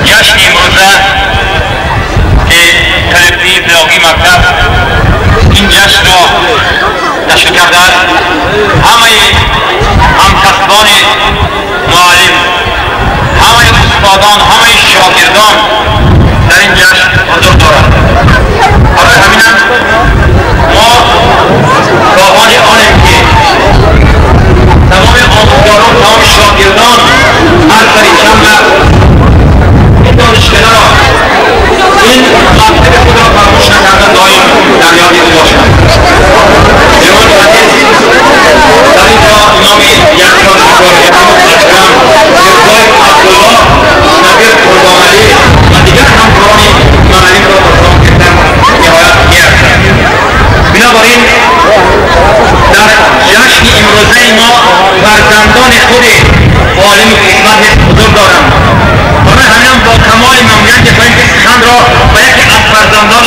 جشن امروزه که تلفی بلاغی مکتب این جشن را نشر کرده است، همه همکسبان معلم، همه استادان، همه شاگردان در این جشن حضور دارند. برای همین ما خواهان آنیم که تمام آموزگاران، تمام شاگردان هر سریچنبه این دانشکده را، این مکتب خود را فراموش نکردن دایم در یاد او باشند. جناب عزیز، در اینجا امام یک دانشگاه محترم میرزای عبدالله نبیر قربانعلی و دیگر همکاران معلم را احترام کردن نهایت گرفتند. بنابراین در جشن امروزه ما فرزندان خود عالم قسمت حضور دارند. برای همین با کمال ممنونیت می‌خواهیم که سخن را به یکی از فرزندان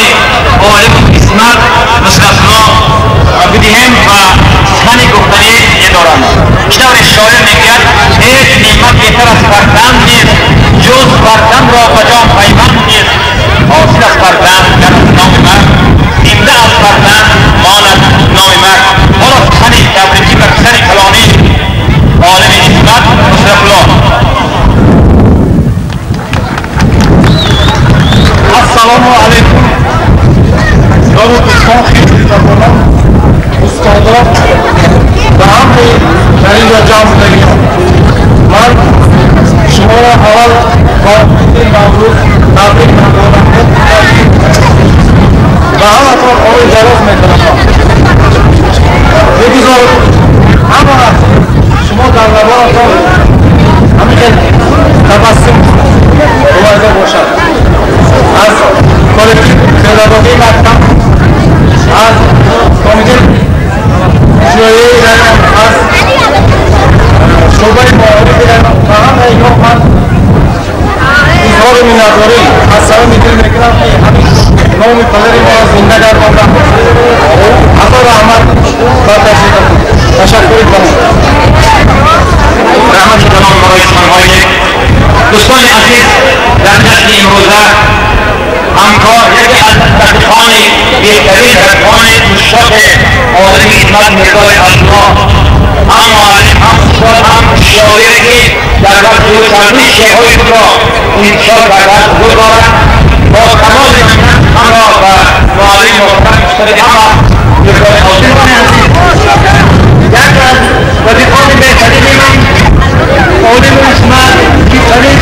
عالم قسمت مثل شما بدهیم و سخنی گفتنی ندارند. چطور شاعر میگوید هیچ نعمت بهتر از فرزند نیست، جز فرزند را به جان پیوند نیست. حاصل از فرزند گردد نام مرد، زنده از فرزند ماند نام مرد. حالا سخن تبریکی بر سر کلامی عالم قسمت مصرف الله. السلام علیکم جناب دوستان، خدمتگزاران، استادان و همه در اینجا جمع شدگان، من شما را اول با عید نوروز تبریک می‌گویم و همتون آقای دراز می‌کنم. بگذار همه شما در لبانتان همین تبسم مواظب باشد. از کالکتیو پداگوژی مکتب، از کمیته اجرایی اداره، از شعبه معارف اداره و همه اینها من اظهار منتظری از سرم دل میکنم که همین نام پدر ما زنده گردانده عطا رحمت و تشکر کنم. رحمت کنم برای سخنهای دوستان عزیز. در جشن امروزه همکار یکی از رفیقان بهترین رفیقان مشتاق عالم خدمت میرزای الله، هم معلم، هم استاد، هم شاعری که در وقت روزانه شعرهای خود را انتشار کرده حضور دارد. با کمال منت همراه و معلم محترم استاد احمد میرزای الله عزیز، یک از رفیقان بهترین من عالم قسمت بهترین